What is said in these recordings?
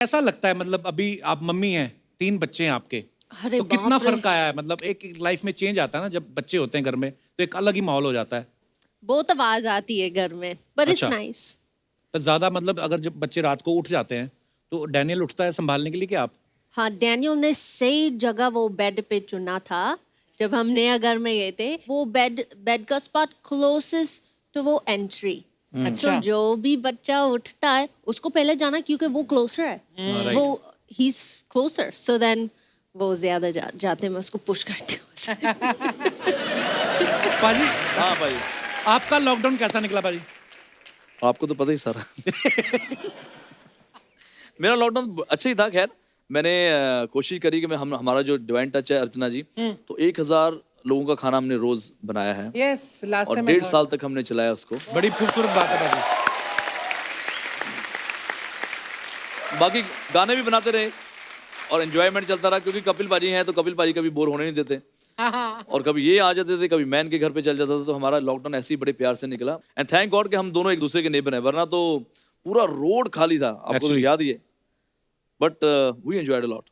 कैसा लगता है, मतलब अभी आप मम्मी हैं, 3 बच्चे हैं आपके, अरे तो कितना बाप रे। फर्क आया है? मतलब एक लाइफ में चेंज आता है ना, जब बच्चे होते हैं घर में तो एक अलग ही माहौल हो जाता है। बहुत आवाज आती है घर में, पर इट्स अच्छा। नाइस। तो ज्यादा मतलब अगर जब बच्चे रात को उठ जाते हैं तो डैनियल उठता है संभालने के लिए, क्या आप? हाँ, डैनियल ने सही जगह वो बेड पे चुना था। जब हम नया घर में गए थे, वो बेड बेड का स्पॉट क्लोजेस्ट टू वो एंट्री। तो जो भी बच्चा उठता है उसको पहले जाना, क्योंकि वो क्लोजर है। right. वो ही इज क्लोजर, सो देन वो ज्यादा जाते मैं उसको पुश करती हूँ। पाजी, हाँ भाई, आपका लॉकडाउन कैसा निकला पाजी? आपको तो पता ही सारा। मेरा लॉकडाउन अच्छा ही था। खैर, मैंने कोशिश करी कि हमारा जो डिवाइन टच है अर्चना जी, तो 1000 लोगों का खाना हमने रोज बनाया है। Yes, last और time I 1.5 heard. साल तक हमने चलाया उसको। बड़ी खूबसूरत बात है पाजी। बाकी गाने भी बनाते रहे और एंजॉयमेंट चलता रहा, क्योंकि कपिल पाजी हैं तो कपिल पाजी कभी बोर होने नहीं देते। और कभी ये आ जाते थे, कभी मैं इनके घर पे चल जाता था, तो हमारा लॉकडाउन ऐसे ही बड़े प्यार से निकला। एंड थैंक गॉड कि हम दोनों एक दूसरे के नेबर हैं, वरना तो पूरा रोड खाली था। आपको तो Actually. याद ही है। But we enjoyed a lot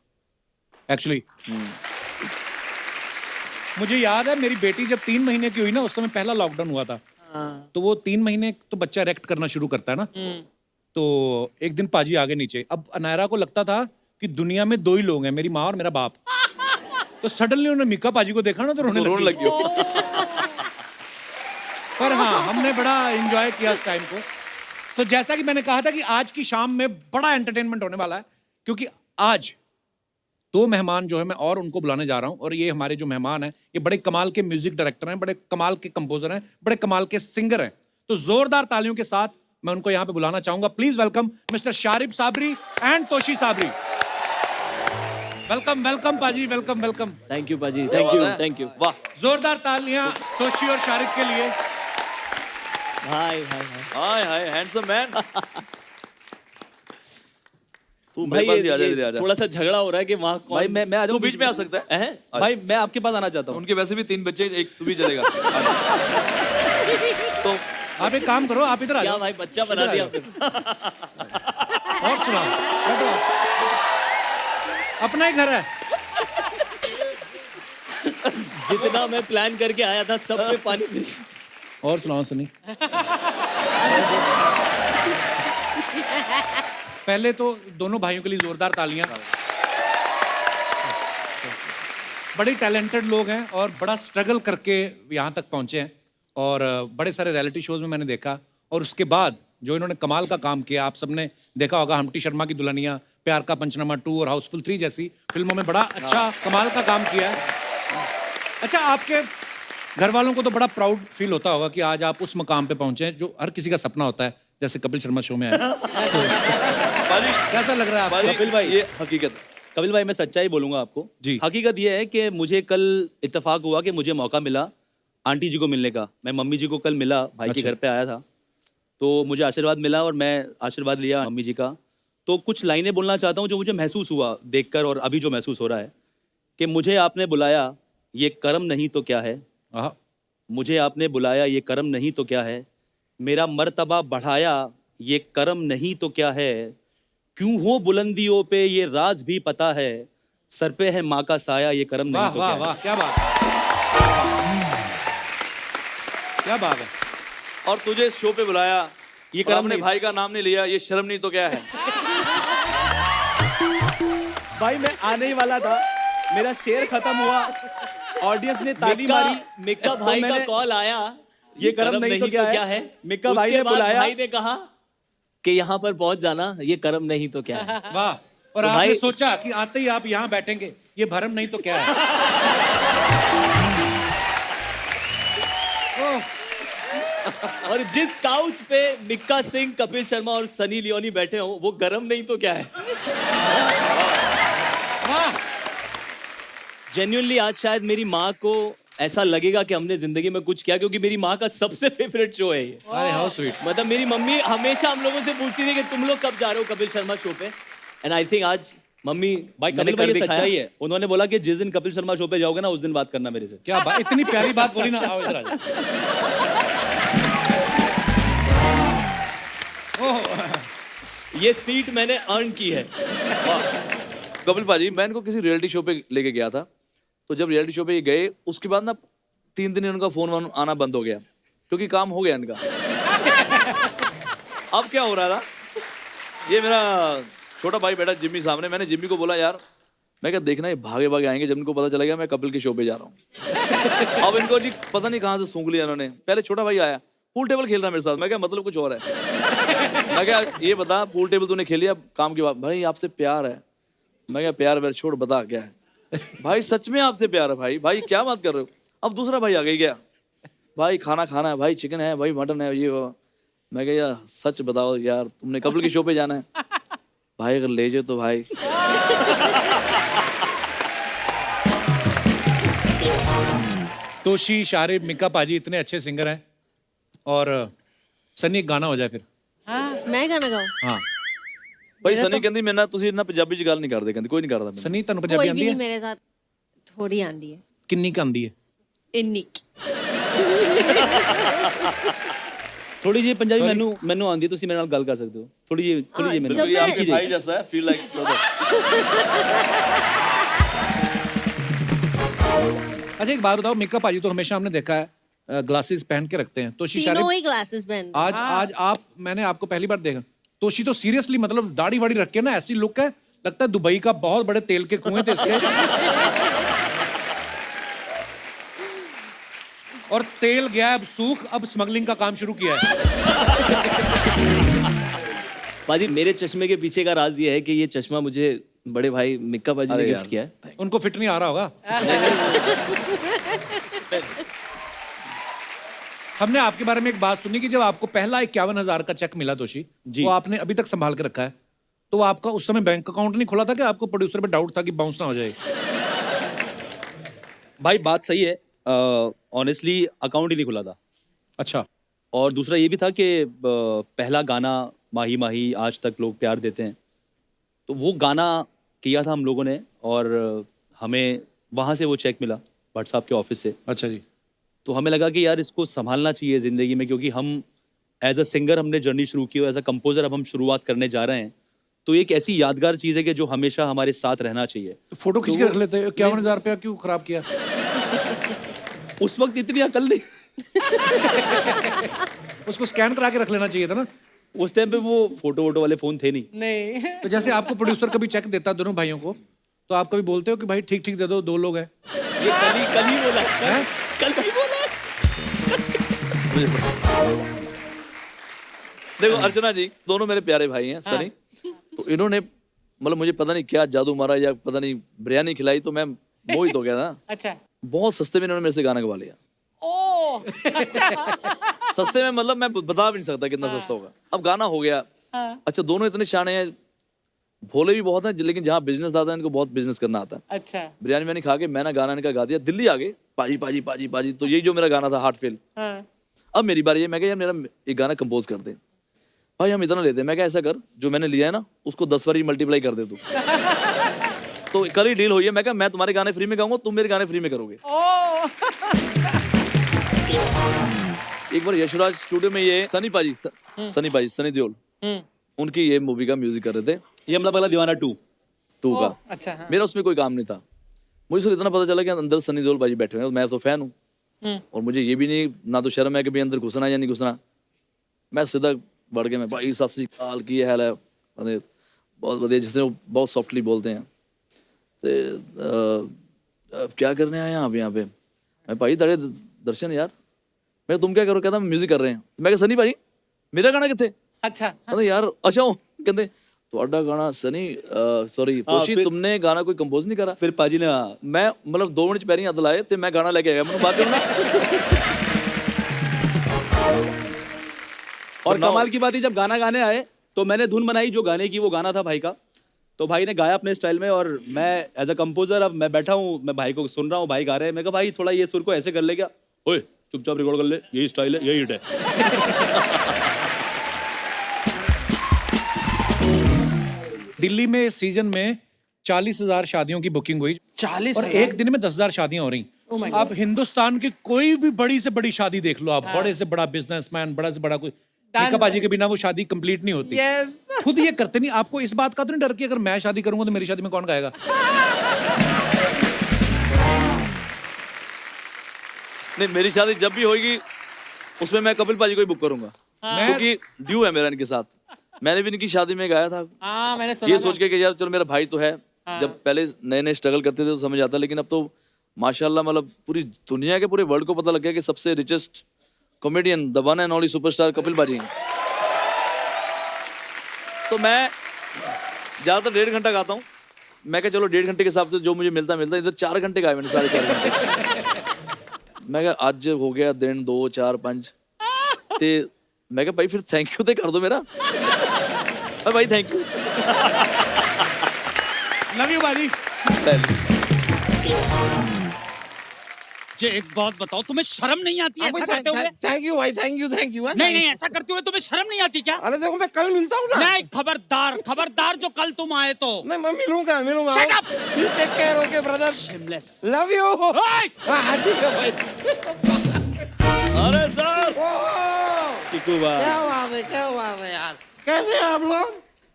actually मुझे याद है, मेरी बेटी जब 3 महीने की हुई ना, उस समय पहला लॉकडाउन हुआ था। तो वो 3 महीने तो बच्चा रेक्ट करना शुरू करता है ना। तो एक दिन पाजी आ गए नीचे। अब अनायरा को लगता था कि दुनिया में 2 ही लोग हैं, मेरी माँ और मेरा बाप। तो सडनली उन्होंने मिक्का पाजी को देखा ना, तो रोने रोने लगी। लगी हो। पर हाँ, हमने बड़ा एंजॉय किया उस टाइम को। सो जैसा कि मैंने कहा था कि आज की शाम में बड़ा एंटरटेनमेंट होने वाला है, क्योंकि आज 2 मेहमान जो है मैं और उनको बुलाने जा रहा हूं। और ये हमारे जो मेहमान हैं, ये बड़े कमाल के म्यूजिक डायरेक्टर हैं, बड़े कमाल के कंपोजर हैं, बड़े कमाल के सिंगर हैं। तो जोरदार तालियों के साथ मैं उनको यहां पे बुलाना चाहूंगा। Please welcome mister Sharib Sabri and Toshi Sabri. Welcome welcome पाजी, वेलकम वेलकम। थैंक यू पाजी, क्या थैंक यू बात है? Thank you. वाह, जोरदार तालियां तोशी और शारिब के लिए। Hi hi hi hi hi, handsome man. तू भाई, मेरे पास ही आ जा, ये इधर आ जा। थोड़ा सा झगड़ा हो रहा है कि वहाँ कौन। भाई मैं आ तू जाऊं बीच में आ सकता है। हैं? भाई मैं आपके पास आना चाहता हूँ। उनके वैसे भी 3 बच्चे, एक तू भी चलेगा। तो आप एक काम करो, आप इधर आ क्या जाओ। भाई, बच्चा बना इधर आ दिया जाओ। आपने। और सुनाओ, बैठो। अपना ही घर है। जितना मैं प्लान करके आया था सब पे पानी फिर। और सुनाओ सनी। पहले तो दोनों भाइयों के लिए जोरदार तालियां। बड़े टैलेंटेड लोग हैं और बड़ा स्ट्रगल करके यहाँ तक पहुंचे हैं। और बड़े सारे रियलिटी शोज में मैंने देखा, और उसके बाद जो इन्होंने कमाल का काम किया, आप सबने देखा होगा हम्टी शर्मा की दुल्हनिया, प्यार का पंचनामा 2 और हाउसफुल 3 जैसी फिल्मों में बड़ा अच्छा कमाल का काम किया है। अच्छा, आपके घर वालों को तो बड़ा प्राउड फील होता होगा कि आज आप उस मुकाम पे पहुंचे हैं जो हर किसी का सपना होता है, जैसे कपिल शर्मा शो में आए। पाजी, कैसा लग रहा है आपको? कपिल भाई, ये हकीकत है। कपिल भाई मैं सच्चाई बोलूंगा आपको जी। हकीकत ये है कि मुझे कल इत्तेफाक हुआ कि मुझे मौका मिला आंटी जी को मिलने का। मैं मम्मी जी को कल मिला, भाई के अच्छा। घर पे आया था, तो मुझे आशीर्वाद मिला और मैं आशीर्वाद लिया मम्मी जी का। तो कुछ लाइनें बोलना चाहता हूँ जो मुझे महसूस हुआ देखकर, और अभी जो महसूस हो रहा है कि मुझे आपने बुलाया, ये कर्म नहीं तो क्या है। आहा, मुझे आपने बुलाया, ये कर्म नहीं तो क्या है। मेरा मर्तबा बढ़ाया, ये कर्म नहीं तो क्या है। क्यों हो बुलंदियों पे, ये राज भी पता है। सर पे है माँ का साया, ये कर्म नहीं वाह तो वाह क्या है। वाह, क्या बात है, क्या बात है। और तुझे इस शो पे बुलाया, ये और कर्म अपने नहीं। भाई का नाम नहीं लिया, ये शर्म नहीं तो क्या है। भाई मैं आने ही वाला था, मेरा शेर खत्म हुआ, ऑडियंस ने ताली मारी। मिक्का तो भाई का मैंने- कॉल आया, ये कर्म नहीं तो क्या है। मिक्का भाई उसके ने बाद बुलाया। भाई ने कहा कि यहाँ पर पहुंच जाना, ये कर्म नहीं तो क्या है। वाह। और तो आपने भाई- सोचा कि आते ही आप यहाँ बैठेंगे, ये भरम नहीं तो क्या है। और जिस काउच पे मिक्का सिंह, कपिल शर्मा और सनी लियोनी बैठे हो, वो गरम नहीं तो क्या है। वाह। जेन्युइनली आज शायद मेरी माँ को ऐसा लगेगा कि हमने जिंदगी में कुछ किया, क्योंकि मेरी माँ का सबसे फेवरेट शो है ये। अरे हाउ स्वीट। मतलब मेरी मम्मी हमेशा हम लोगों से पूछती थी कि तुम लोग कब जा रहे हो कपिल शर्मा शो पे। एंड आई थिंक आज मम्मी भाई मैंने कपिल भाई कर ये दिखाया। सच्चाई है। उन्होंने बोला कि जिस दिन कपिल शर्मा शो पे जाओगे ना, उस दिन बात करना मेरे से। क्या बात, इतनी प्यारी बात बोली ना। आओ इधर आ जाओ। ओह, ये सीट मैंने अर्न की है। कपिल पाजी, मैं इनको किसी रियलिटी शो पे लेके गया था, तो जब रियलिटी शो पे ये गए उसके बाद ना 3 दिन इनका फोन आना बंद हो गया क्योंकि काम हो गया इनका। अब क्या हो रहा था, ये मेरा छोटा भाई बैठा जिम्मी सामने, मैंने जिम्मी को बोला यार, मैं क्या देखना ये भागे भागे आएंगे जब इनको पता चला गया मैं कपिल के शो पे जा रहा हूँ। अब इनको जी पता नहीं कहाँ से सूंघ लिया इन्होंने। पहले छोटा भाई आया, पूल टेबल खेल रहा मेरे साथ, मैं क्या मतलब कुछ और है। मैं क्या ये बता पूल टेबल तूने खेल लिया काम के बाद, भाई आपसे प्यार है। मैं क्या प्यार व्यार छोड़, बता क्या है। भाई सच में आपसे प्यार है भाई, भाई क्या बात कर रहे हो। अब दूसरा भाई आ गई गया, भाई खाना खाना है भाई, चिकन है भाई, मटन है, ये वो। मैं क्या यार सच बताओ यार, तुमने कपिल के शो पे जाना है। भाई अगर ले जाए तो भाई। तोशी, शारिब, मिक्का पाजी इतने अच्छे सिंगर हैं, और सनी एक गाना हो जाए फिर। मैं गाना गाऊं? हाँ भाई सनी कहती मैं ना ਤੁਸੀਂ ਨਾ ਪੰਜਾਬੀ ਚ ਗੱਲ ਨਹੀਂ ਕਰਦੇ, ਕਹਿੰਦੀ ਕੋਈ ਨਹੀਂ ਕਰਦਾ ਮੈਨੂੰ। सनी ਤੁਹਾਨੂੰ ਪੰਜਾਬੀ कोई आंदी भी है? नहीं मेरे साथ, थोड़ी आंदी है, किन्नी का आंदी है? इन्नी। थोड़ी जी पंजाबी मैनू आंदी है, ਤੁਸੀਂ ਮੇਰੇ ਨਾਲ ਗੱਲ ਕਰ ਸਕਦੇ ਹੋ। थोड़ी जी ਮੈਨੂੰ जब ये मैं- आपके भाई जैसा है, फील लाइक ब्रदर। अच्छा एक बात बताओ, मिक्का पाजी तो हमेशा हमने देखा है ग्लासेस पहन के रखते हैं। तोशी, तीनों शारिब, ही ग्लासेस पहन। आज मैंने आपको पहली बार देखा। तोशी तो सीरियसली मतलब दाढ़ी वाड़ी रख के ना ऐसी लुक है, लगता है दुबई का बहुत बड़े तेल के कुएं थे इसके। और तेल गया अब सूख, अब स्मगलिंग का काम शुरू किया है। पाजी मेरे चश्मे के पीछे का राज ये है कि ये चश्मा मुझे बड़े भाई मिक्का पाजी ने अरे गिफ्ट किया है। उनको फिट नहीं आ रहा होगा। हमने आपके बारे में एक बात सुनी कि जब आपको पहला 51,000 का चेक मिला तोशी, जी। वो आपने अभी तक संभाल के रखा है, तो आपका उस समय बैंक अकाउंट नहीं खुला था कि आपको प्रोड्यूसर पे डाउट था कि बाउंस ना हो जाए? भाई बात सही है, ऑनेस्टली अकाउंट ही नहीं खुला था। अच्छा। और दूसरा ये भी था कि पहला गाना माही माही आज तक लोग प्यार देते हैं, तो वो गाना किया था हम लोगों ने, और हमें वहाँ से वो चेक मिला भट्ट साहब के ऑफिस से। अच्छा जी। तो हमें लगा कि यार इसको संभालना चाहिए ज़िंदगी में, क्योंकि हम एज अ सिंगर हमने जर्नी शुरू की और एज अ कंपोजर अब हम शुरुआत करने जा रहे हैं, तो एक ऐसी यादगार चीज़ है कि जो हमेशा हमारे साथ रहना चाहिए। तो फोटो खींच के रख लेते। 51,000 रुपया क्यों खराब किया? उस वक्त इतनी अकल नहीं। उसको स्कैन करा के रख लेना चाहिए था ना। उस टाइम पे वो फोटो वोटो वाले फोन थे नहीं। तो जैसे आपको प्रोड्यूसर कभी चेक देता दोनों भाइयों को, तो आप कभी बोलते हो कि भाई ठीक ठीक दे दो, 2 लोग हैं? ये कल ही बोला, कल ही बोला। देखो अर्चना जी दोनों मेरे प्यारे भाई हैं सनी, तो इन्होंने मतलब मुझे पता नहीं क्या जादू मारा या पता नहीं बिरयानी खिलाई, तो मैं मोहित हो गया ना। अच्छा। बहुत सस्ते में इन्होंने मेरे से गाना गवा लिया। ओ अच्छा। सस्ते में मतलब मैं बता भी नहीं सकता कितना सस्ता होगा। अब गाना हो गया। अच्छा दोनों इतने शाने हैं, भोले भी बहुत हैं, लेकिन जहाँ बिजनेस आता है इनको बहुत बिजनेस करना आता है। अच्छा। बिरयानी मैंने खा के मैंने गाना इनका गा दिया, दिल्ली आ गए पाजी पाजी पाजी पाजी, तो यही जो मेरा गाना था हार्ट फेल। हाँ। अब मेरी बारी है, मैं क्या यार मेरा एक गाना कंपोज कर दे भाई, हम इतना लेते हैं। मैं क्या ऐसा कर, जो मैंने लिया है ना उसको 10 बार मल्टीप्लाई कर दे तू। तो कल ही डील हुई है, मैं क्या मैं तुम्हारे गाने फ्री में गाऊंगा, तुम मेरे गाने फ्री में करोगे। एक बार यशराज स्टूडियो में ये सनी पाजी सनी देओल उनकी ये मूवी का म्यूजिक कर रहे थे, ये मतलब पहला दीवाना 2 का। अच्छा। हाँ। मेरा उसमें कोई काम नहीं था, मुझे सिर्फ इतना पता चला कि अंदर सनी देओल भाई बैठे हुए हैं, मैं तो फैन हूँ, और मुझे ये भी नहीं ना तो शर्म है कि भाई अंदर घुसना या नहीं घुसना। मैं सीधा बढ़ के मैं भाई सत श्री अकाल की हाल है, बहुत बढ़िया, जिसने वो बहुत सॉफ्टली बोलते हैं। तो क्या करने आए आप यहाँ पे? मैं भाई तेरे दर्शन यार। मैं तुम क्या करो? कहता म्यूजिक कर रहे हैं। मैं सनी भाई मेरा गाना कितने? अच्छा। कहते यार अच्छा हो, कहते ਤੁਹਾਡਾ गाना सनी सॉरी तोशी तुमने गाना कोई कंपोज नहीं करा? फिर पाजी ने मैं मतलब 2 मिनट पैरी हथ लाए, मैं गाना लेके आया मैं बात करना। और कमाल की बात है, जब गाना गाने आए तो मैंने धुन बनाई जो गाने की, वो गाना था भाई का, तो भाई ने गाया अपने स्टाइल में, और मैं एज अ कंपोजर अब मैं बैठा हूँ, मैं भाई को सुन रहा हूँ, भाई गा रहे हैं। मैं कहा भाई थोड़ा ये सुर को ऐसे कर ले, क्या ओए चुपचाप रिकॉर्ड कर ले, यही स्टाइल है, यही हिट है। दिल्ली में इस सीजन में 40,000 शादियों की बुकिंग हुई 40 और एक दिन में 10,000 शादियां हो रही। आप हिंदुस्तान की कोई भी बड़ी से बड़ी शादी देख लो, आप बड़े से बड़ा बिजनेसमैन, बड़ा से बड़ा कोई, मीका पाजी के बिना वो शादी कंप्लीट नहीं होती। यस खुद ये करते नहीं, आपको इस बात का तो नहीं डर कि अगर मैं शादी करूंगा तो मेरी शादी में कौन गाएगा? नहीं, मेरी शादी जब भी होगी उसमें मैं कपिल पाजी को ही बुक करूंगा, क्योंकि ड्यू है मेरा इनके साथ। मैंने भी इनकी शादी में गाया था, हाँ मैंने सुना ये था। सोच के कि यार चलो मेरा भाई तो है। जब पहले नए नए स्ट्रगल करते थे तो समझ आता, लेकिन अब तो माशाल्लाह मतलब पूरी दुनिया के पूरे वर्ल्ड को पता लग गया कि सबसे richest comedian the one and only superstar Kapil पाजी हैं। तो मैं ज्यादातर 1.5 घंटा गाता हूँ। मैं क्या चलो 1.5 घंटे के हिसाब से जो मुझे मिलता इधर 4 घंटे गाए मैंने, 4.5 घंटे। मैं क्या आज हो गया दिन 2 4 5 ते मैं क्या भाई फिर थैंक यू ते कर दो मेरा। अरे भाई थैंक यू। लव यू बाजी। जे एक बात बताओ, तुम्हें शर्म नहीं आती ऐसा करते हुए? थैंक यू भाई, थैंक यू थैंक यू। नहीं नहीं, ऐसा करते हुए तुम्हें शर्म नहीं आती क्या? अरे देखो मैं कल मिलता हूँ ना। नहीं, खबरदार खबरदार, जो कल तुम आए तो। नहीं मैं मिलूंगा मिलूंगा। Shut up! You take care, okay brother. Shameless. Love you. ओए! हाँ ठीक है भाई। अरे सर ओह, टीकू भाई, क्या बात है यार, कैसे हैं आप लोग?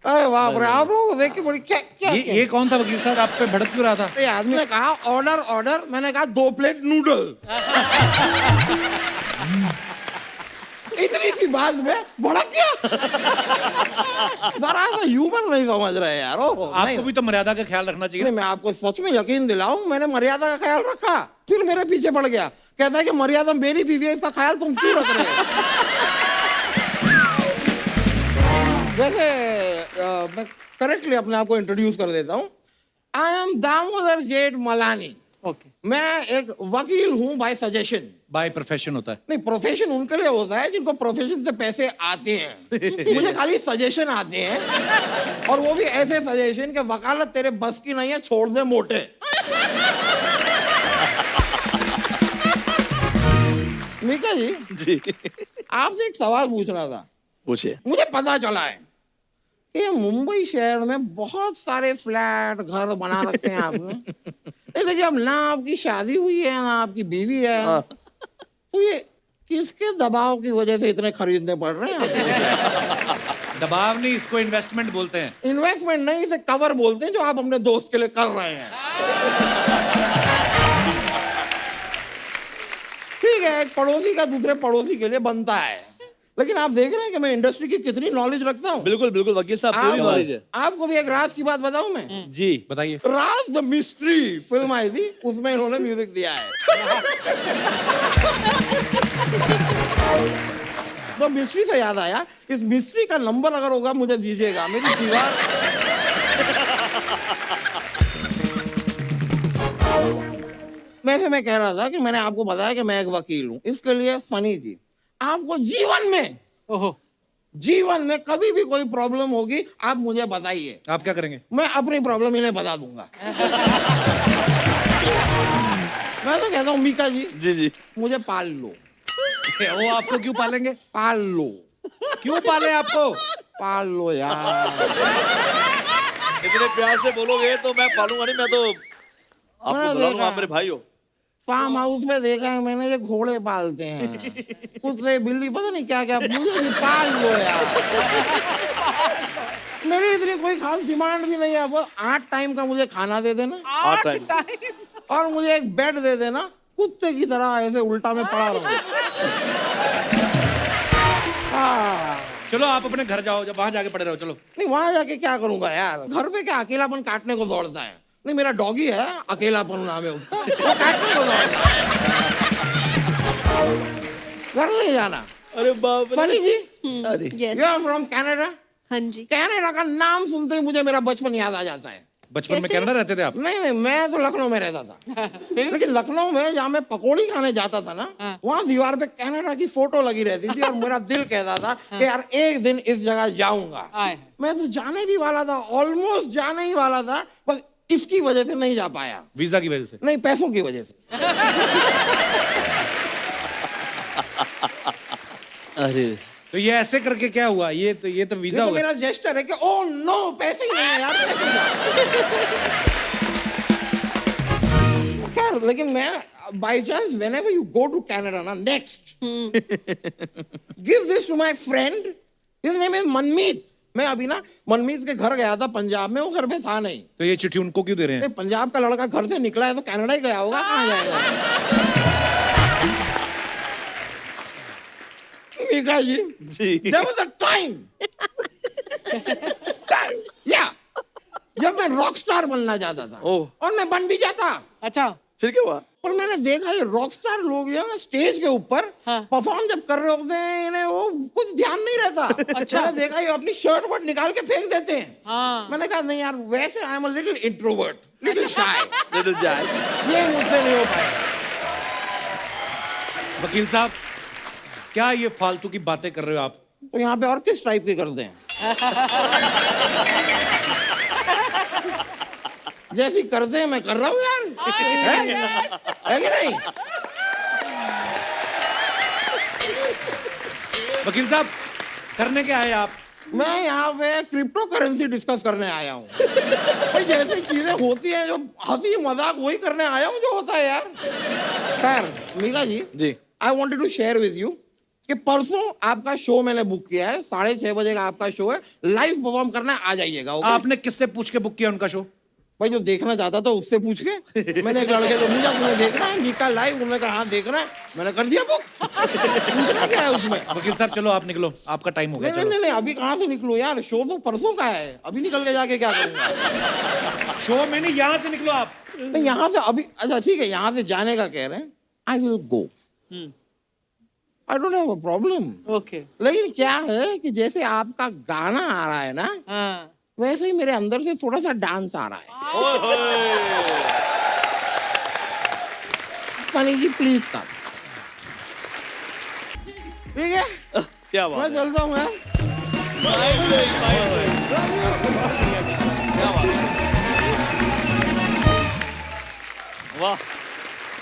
अरे बाप रे, आप लोगों को देख के बड़ी क्या क्या ये कौन था वकील साहब, आप पे भड़क क्यों रहा था? ये आदमी ने कहा ऑर्डर ऑर्डर, मैंने कहा 2 प्लेट नूडल। इतनी सी बात में भड़क गया। जरा सा ह्यूमन नहीं समझ रहे यार। ओह आपको भी तो मर्यादा का ख्याल रखना चाहिए। नहीं, मैं आपको सच में यकीन दिलाऊं, मैंने मर्यादा का ख्याल रखा, फिर मेरे पीछे पड़ गया, कहता है कि मर्यादा मेरी बीवी है, इसका ख्याल तुम क्यों रख रहे हो? वैसे मैं करेक्टली अपने आप को इंट्रोड्यूस कर देता हूँ। आई एम दामोदर जेठ मलानी। ओके। मैं एक वकील हूँ बाय सजेशन। बाय प्रोफेशन होता है। नहीं, प्रोफेशन उनके लिए होता है जिनको प्रोफेशन से पैसे आते हैं। मुझे खाली सजेशन आते हैं, और वो भी ऐसे सजेशन कि वकालत तेरे बस की नहीं है, छोड़ दे मोटे। मीका जी, जी आपसे एक सवाल पूछना था। पूछिए। मुझे पता चला है कि मुंबई शहर में बहुत सारे फ्लैट घर बना रखे हैं आपने। देखिए, अब ना आपकी शादी हुई है ना आपकी बीवी है, तो ये किसके दबाव की वजह से इतने खरीदने पड़ रहे हैं आपको? दबाव नहीं, इसको इन्वेस्टमेंट बोलते हैं। इन्वेस्टमेंट नहीं, इसे कवर बोलते हैं, जो आप अपने दोस्त के लिए कर रहे हैं। ठीक है, एक पड़ोसी का दूसरे पड़ोसी के लिए बनता है, लेकिन आप देख रहे हैं कि मैं इंडस्ट्री की कितनी नॉलेज रखता हूँ। बिल्कुल बिल्कुल वकील साहब, पूरी नॉलेज है। आपको भी एक राज की बात बताऊं मैं? जी बताइए। राज द मिस्ट्री फिल्म आई थी, उसमें इन्होंने म्यूजिक दिया है। तो मिस्ट्री से याद आया, इस मिस्ट्री का नंबर अगर होगा मुझे दीजिएगा, मेरी दीवार। वैसे मैं कह रहा था कि मैंने आपको बताया कि मैं एक वकील हूं, इसके लिए फनी जी, आपको जीवन में कभी भी कोई प्रॉब्लम होगी, आप मुझे बताइए। आप क्या करेंगे? मैं अपनी प्रॉब्लम इन्हें बता दूंगा। मैं तो कहता हूँ मीका जी, जी मुझे पाल लो। वो आपको क्यों पालेंगे? पाल लो। क्यों पाले आपको? पाल लो यार। इतने प्यार से बोलोगे तो मैं पालूंगा नहीं, मैं तो आपको बुला लूंगा, आप मेरे भाई हो। फार्म हाउस में देखा है मैंने, ये घोड़े पालते हैं, कुत्ते बिल्ली पता नहीं क्या क्या, मुझे भी पाल लो यार। मेरी इतनी कोई खास डिमांड भी नहीं है, वो 8 टाइम का मुझे खाना दे देना, 8 टाइम और मुझे एक बेड दे देना, कुत्ते की तरह ऐसे उल्टा में पड़ा रहूं। हाँ। चलो आप अपने घर जाओ, जब वहां जाके पड़े रहो। चलो। नहीं, वहां जाके क्या करूंगा यार, घर पे क्या अकेलापन काटने को दौड़ता है। नहीं, मेरा डॉगी है, अकेलापन नाम है उसका, वो काटने को दौड़ता है। घर नहीं जाना। अरे बाप रे। फनी जी, yes. You are from Canada? हाँ जी। कनाडा का नाम सुनते ही मुझे मेरा बचपन याद आ जाता है। बचपन में कैसे? कनाडा रहते थे आप? नहीं, मैं तो लखनऊ में रहता था। लेकिन लखनऊ में जहाँ मैं पकौड़ी खाने जाता था ना, वहाँ दीवार पे कनाडा की फोटो लगी रहती थी, और मेरा दिल कहता था कि यार एक दिन इस जगह जाऊंगा। मैं तो जाने भी वाला था, ऑलमोस्ट जाने ही वाला था, बस इसकी वजह से नहीं जा पाया। वीजा की वजह से? नहीं, पैसों की वजह से। अरे तो ये ऐसे करके क्या हुआ? ये तो वीजा ये तो हुआ। मेरा जेस्चर है कि ओ नो, पैसे ही नहीं है यार, पैसे जाओ। खैर, लेकिन मैं by chance, whenever you go to Canada, na, next, give this to my friend. His name is Manmeet. मैं अभी ना मनमीत के घर गया था पंजाब में, वो घर पे था नहीं. तो ये चिट्ठी उनको क्यों दे रहे हैं? पंजाब का लड़का घर से निकला है तो कनाडा ही गया होगा, कहाँ जाएगा? मीका जी, there was a time, yeah, जब मैं रॉक स्टार बनना चाहता था और मैं बन भी जाता. अच्छा, फिर क्या हुआ? पर मैंने देखा ये रॉक स्टार लोग जो है ना स्टेज के ऊपर परफॉर्म जब कर रहे होते हैं, इन्हें वो कुछ ध्यान नहीं रहता. अच्छा. मैंने देखा ये अपनी शर्ट वर्ट निकाल के फेंक देते हैं. मैंने कहा नहीं यार, वैसे I am a little introvert, little shy, ये मुझसे नहीं हो पाएगा. वकील साहब, क्या ये फालतू की बातें कर रहे हो आप? तो यहाँ पे और किस टाइप के करते हैं? जैसी करते हैं मैं कर रहा हूँ यार. है कि नहीं? वकील साहब, करने क्या आए आप? मैं यहाँ पे क्रिप्टो करेंसी डिस्कस करने आया हूँ. भाई जैसी चीजें होती हैं, जो हंसी मजाक, वही करने आया हूँ जो होता है यार. खैर Mika ji, I wanted to share with you कि परसों आपका शो मैंने बुक किया है. 6:30 बजे का आपका शो है. लाइव परफॉर्म करना आ जाइएगा. आपने किससे पूछ के बुक किया उनका शो? भाई जो देखना चाहता था उससे पूछ के. मैंने एक लड़के को पूछा तुम्हें देखना है मीका लाइव? उन्होंने कहा हाँ देखना है. मैंने कर दिया बुक. पूछना क्या है उसमें? वकील साहब चलो आप निकलो, आपका टाइम हो गया. नहीं, अभी कहाँ से निकलो यार, शो तो परसों का है. अभी निकल के जाके क्या करूंगा? शो में नहीं, यहाँ से निकलो आप. नहीं यहाँ से अभी, अच्छा ठीक है, यहाँ से जाने का कह रहे हैं. I will go, I don't have a problem. Okay. लेकिन क्या है कि जैसे आपका गाना आ रहा है ना, वैसे ही मेरे अंदर से थोड़ा सा डांस आ रहा है. सनी जी प्लीज कम. ठीक है, क्या मैं बात है? चलता हूँ. वाह.